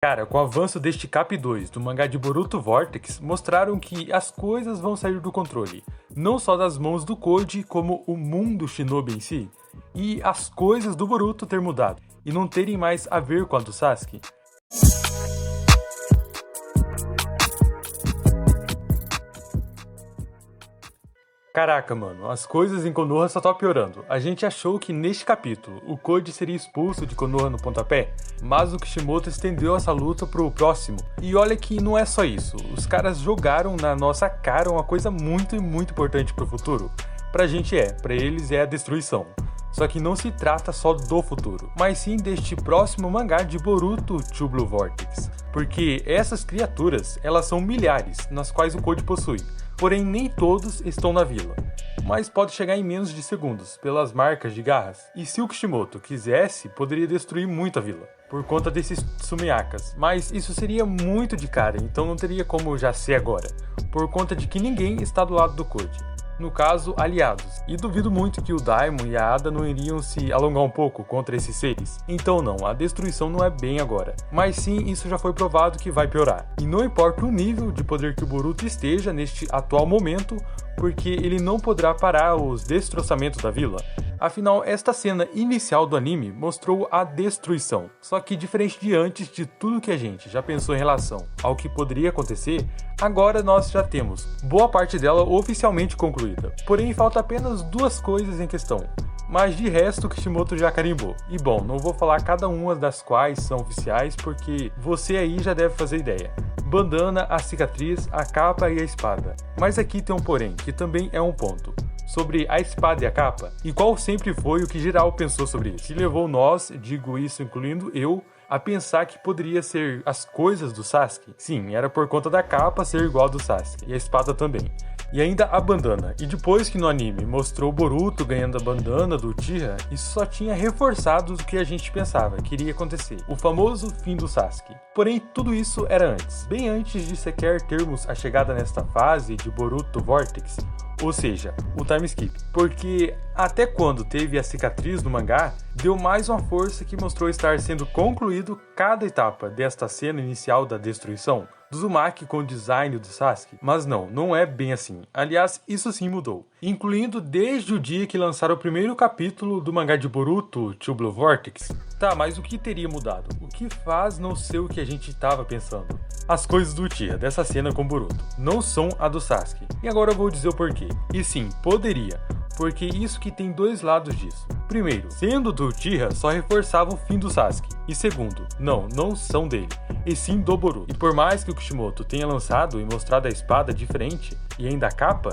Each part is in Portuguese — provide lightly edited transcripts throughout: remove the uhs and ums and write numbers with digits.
Cara, com o avanço deste Cap 2 do mangá de Boruto Vortex, mostraram que as coisas vão sair do controle, não só das mãos do Koji, como o mundo Shinobi em si, e as coisas do Boruto ter mudado, e não terem mais a ver com a do Sasuke. Caraca, mano, as coisas em Konoha só tá piorando. A gente achou que neste capítulo o Koji seria expulso de Konoha no pontapé, mas o Kishimoto estendeu essa luta pro próximo. E olha que não é só isso, os caras jogaram na nossa cara uma coisa muito importante pro futuro. Pra gente pra eles é a destruição. Só que não se trata só do futuro, mas sim deste próximo mangá de Boruto True Blue Vortex. Porque essas criaturas, elas são milhares, nas quais o Koji possui. Porém, nem todos estão na vila, mas pode chegar em menos de segundos, pelas marcas de garras. E se o Kishimoto quisesse, poderia destruir muito a vila, por conta desses sumiakas. Mas isso seria muito de cara, então não teria como já ser agora, por conta de que ninguém está do lado do Koji. No caso, aliados. E duvido muito que o Daimon e a Ada não iriam se alongar um pouco contra esses seres. Então não, a destruição não é bem agora. Mas sim, isso já foi provado que vai piorar. E não importa o nível de poder que o Boruto esteja neste atual momento, porque ele não poderá parar os destroçamentos da vila. Afinal, esta cena inicial do anime mostrou a destruição. Só que diferente de antes de tudo que a gente já pensou em relação ao que poderia acontecer, agora nós já temos boa parte dela oficialmente concluída. Porém, falta apenas duas coisas em questão. Mas de resto o Kishimoto já carimbou. E bom, não vou falar cada uma das quais são oficiais, porque você aí já deve fazer ideia. Bandana, a cicatriz, a capa e a espada. Mas aqui tem um porém, que também é um ponto. Sobre a espada e a capa, e qual sempre foi o que geral pensou sobre isso. Que levou nós, digo isso incluindo eu, a pensar que poderia ser as coisas do Sasuke. Sim, era por conta da capa ser igual ao do Sasuke, e a espada também. E ainda a bandana. E depois que no anime mostrou o Boruto ganhando a bandana do Uchiha, isso só tinha reforçado o que a gente pensava que iria acontecer. O famoso fim do Sasuke. Porém, tudo isso era antes. Bem antes de sequer termos a chegada nesta fase de Boruto Vortex. Ou seja, o time skip. Porque até quando teve a cicatriz no mangá, deu mais uma força que mostrou estar sendo concluído cada etapa desta cena inicial da destruição do Uzumaki com o design do Sasuke. Mas não é bem assim. Aliás, isso sim mudou. Incluindo desde o dia que lançaram o primeiro capítulo do mangá de Boruto, True Blue Vortex. Tá, mas o que teria mudado? O que faz não ser o que a gente estava pensando? As coisas do Uchiha dessa cena com Boruto não são a do Sasuke. E agora eu vou dizer o porquê. E sim, poderia. Porque isso que tem dois lados disso. Primeiro, sendo do Uchiha, só reforçava o fim do Sasuke. E segundo, não são dele, e sim do Boruto. E por mais que o Kishimoto tenha lançado e mostrado a espada diferente, e ainda a capa,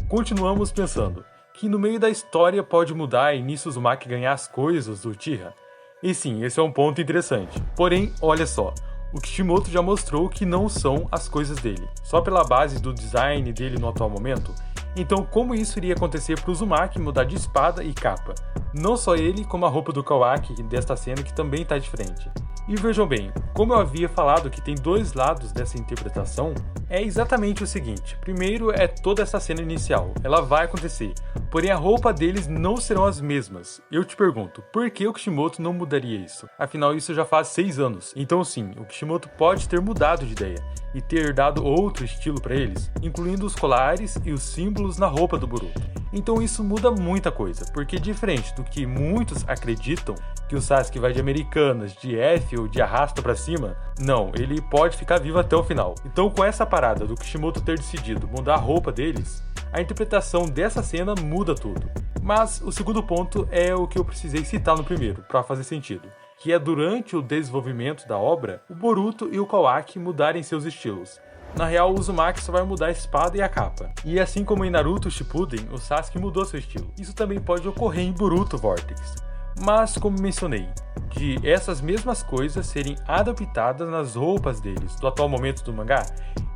continuamos pensando que no meio da história pode mudar e nisso Uzumaki ganhar as coisas do Uchiha. E sim, esse é um ponto interessante. Porém, olha só, o Kishimoto já mostrou que não são as coisas dele, só pela base do design dele no atual momento. Então, como isso iria acontecer para o Uzumaki mudar de espada e capa? Não só ele, como a roupa do Kawaki desta cena que também está diferente. E vejam bem, como eu havia falado que tem dois lados dessa interpretação, é exatamente o seguinte. Primeiro é toda essa cena inicial, ela vai acontecer, porém a roupa deles não serão as mesmas. Eu te pergunto, por que o Kishimoto não mudaria isso? Afinal, isso já faz 6 anos. Então sim, o Kishimoto pode ter mudado de ideia e ter dado outro estilo para eles, incluindo os colares e os símbolos na roupa do Boruto. Então isso muda muita coisa, porque diferente do que muitos acreditam, que o Sasuke vai de Americanas, de F ou de arrasta pra cima, não, ele pode ficar vivo até o final. Então com essa parada do Kishimoto ter decidido mudar a roupa deles, a interpretação dessa cena muda tudo. Mas o segundo ponto é o que eu precisei citar no primeiro, para fazer sentido, que é durante o desenvolvimento da obra, o Boruto e o Kawaki mudarem seus estilos. Na real, o Uzumaki só vai mudar a espada e a capa. E assim como em Naruto Shippuden, o Sasuke mudou seu estilo. Isso também pode ocorrer em Boruto Vortex. Mas, como mencionei, de essas mesmas coisas serem adaptadas nas roupas deles do atual momento do mangá,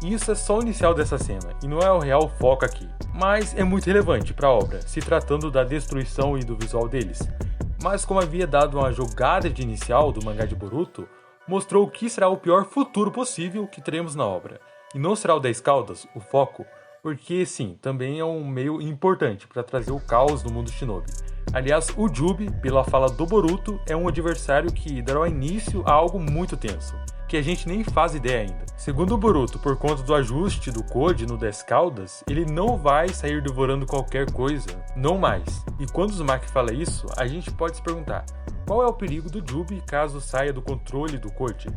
isso é só o inicial dessa cena, e não é o real foco aqui. Mas é muito relevante para a obra, se tratando da destruição e do visual deles. Mas como havia dado uma jogada de inicial do mangá de Boruto, mostrou o que será o pior futuro possível que teremos na obra. E não será o 10 Caudas o foco, porque sim, também é um meio importante para trazer o caos no mundo Shinobi. Aliás, o Jubi, pela fala do Boruto, é um adversário que dará início a algo muito tenso. que a gente nem faz ideia ainda. Segundo o Boruto, por conta do ajuste do Code no 10 Caudas, ele não vai sair devorando qualquer coisa, não mais. E quando o Uzumaki fala isso, a gente pode se perguntar, qual é o perigo do Jubi caso saia do controle do Code?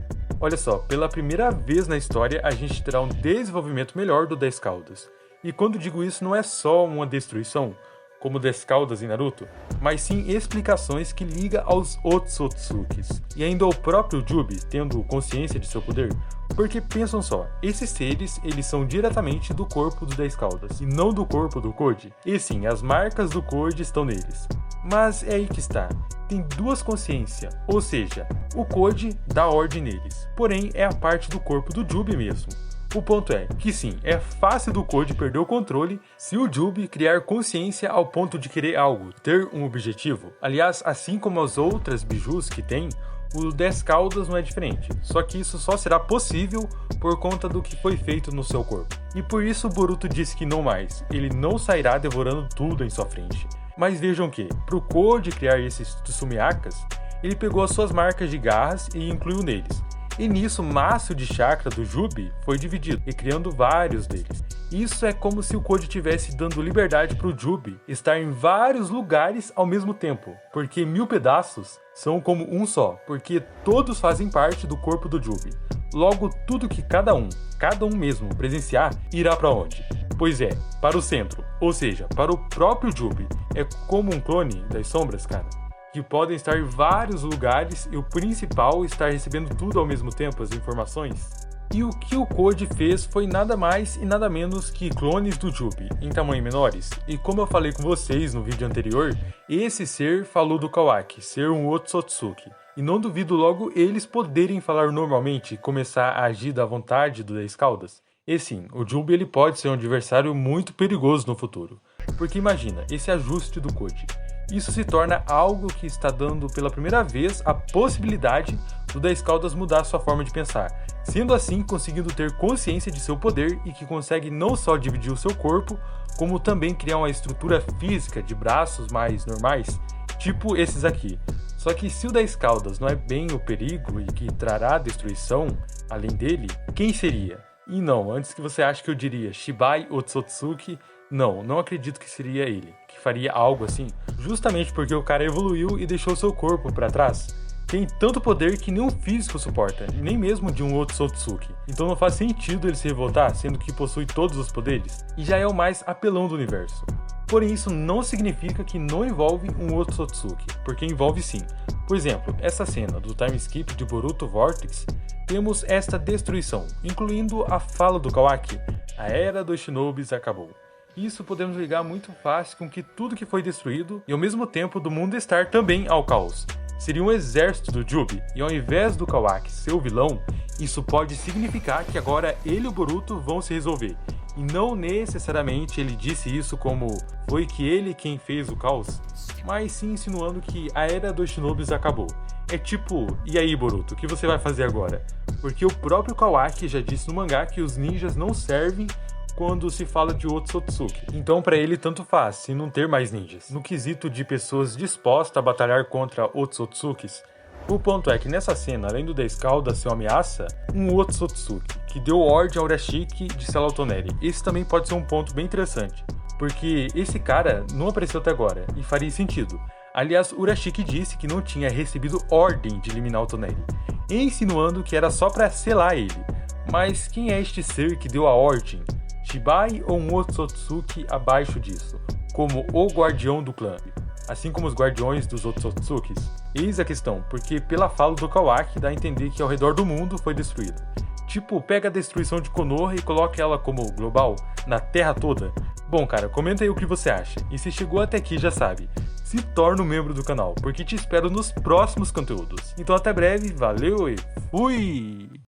Olha só, pela primeira vez na história a gente terá um desenvolvimento melhor do 10 Caudas. E quando digo isso não é só uma destruição, como 10 Caudas em Naruto, mas sim explicações que liga aos Otsutsukis, e ainda ao próprio Jubi, tendo consciência de seu poder, porque pensam só, esses seres eles são diretamente do corpo do 10 Caudas, e não do corpo do Code, e sim, as marcas do Code estão neles. Mas é aí que está, tem duas consciências, ou seja, o Code dá ordem neles, porém é a parte do corpo do Jubi mesmo. O ponto é que sim, é fácil do Code perder o controle se o Jubi criar consciência ao ponto de querer algo, ter um objetivo. Aliás, assim como as outras bijus que tem, o 10 Caudas não é diferente, só que isso só será possível por conta do que foi feito no seu corpo. E por isso o Boruto disse que não mais, ele não sairá devorando tudo em sua frente. Mas vejam que, para o Code criar esses Tsumiakas, ele pegou as suas marcas de garras e incluiu neles. E nisso o maço de chakra do Jubi foi dividido, e criando vários deles. Isso é como se o Code estivesse dando liberdade para o Jubi estar em vários lugares ao mesmo tempo, porque 1000 pedaços são como um só, porque todos fazem parte do corpo do Jubi. Logo, tudo que cada um mesmo presenciar, irá para onde? Pois é, para o centro, ou seja, para o próprio Jubi. É como um clone das sombras, cara, que podem estar em vários lugares e o principal estar recebendo tudo ao mesmo tempo, as informações. E o que o Code fez foi nada mais e nada menos que clones do Jubi, em tamanho menores. E como eu falei com vocês no vídeo anterior, esse ser falou do Kawaki, ser um Otsutsuki. E não duvido logo eles poderem falar normalmente e começar a agir da vontade do 10 Caudas. E sim, o Jubi ele pode ser um adversário muito perigoso no futuro. Porque imagina, esse ajuste do Code. Isso se torna algo que está dando pela primeira vez a possibilidade do 10 Caudas mudar sua forma de pensar, sendo assim conseguindo ter consciência de seu poder e que consegue não só dividir o seu corpo, como também criar uma estrutura física de braços mais normais, tipo esses aqui. Só que se o 10 Caudas não é bem o perigo e que trará destruição, além dele, quem seria? E não, antes que você ache que eu diria Shibai Otsutsuki, não acredito que seria ele, que faria algo assim, justamente porque o cara evoluiu e deixou seu corpo para trás. Tem tanto poder que nenhum físico suporta, nem mesmo de um Otsutsuki. Então não faz sentido ele se revoltar, sendo que possui todos os poderes, e já é o mais apelão do universo. Porém isso não significa que não envolve um Otsutsuki, porque envolve sim. Por exemplo, essa cena do time skip de Boruto Vortex, temos esta destruição, incluindo a fala do Kawaki, a era dos Shinobis acabou. Isso podemos ligar muito fácil com que tudo que foi destruído e ao mesmo tempo do mundo estar também ao caos. Seria um exército do Jubi, e ao invés do Kawaki ser o vilão, isso pode significar que agora ele e o Boruto vão se resolver. E não necessariamente ele disse isso como foi que ele quem fez o caos, mas sim insinuando que a era dos Shinobis acabou. É tipo, e aí Boruto, o que você vai fazer agora? Porque o próprio Kawaki já disse no mangá que os ninjas não servem quando se fala de Otsutsuki. Então para ele tanto faz, se não ter mais ninjas. No quesito de pessoas dispostas a batalhar contra Otsutsukis, o ponto é que nessa cena, além do 10 Caudas ser uma ameaça, um Otsutsuki, que deu ordem ao Urashiki de selar o Toneri. Esse também pode ser um ponto bem interessante, porque esse cara não apareceu até agora, e faria sentido. Aliás, Urashiki disse que não tinha recebido ordem de eliminar o Toneri, insinuando que era só para selar ele. Mas quem é este ser que deu a ordem? Shibai ou um Otsutsuki abaixo disso, como o guardião do clã, assim como os guardiões dos Otsutsukis? Eis a questão, porque pela fala do Kawaki dá a entender que ao redor do mundo foi destruído. Tipo, pega a destruição de Konoha e coloca ela como global, na terra toda. Bom cara, comenta aí o que você acha, e se chegou até aqui já sabe, se torna um membro do canal, porque te espero nos próximos conteúdos. Então até breve, valeu e fui!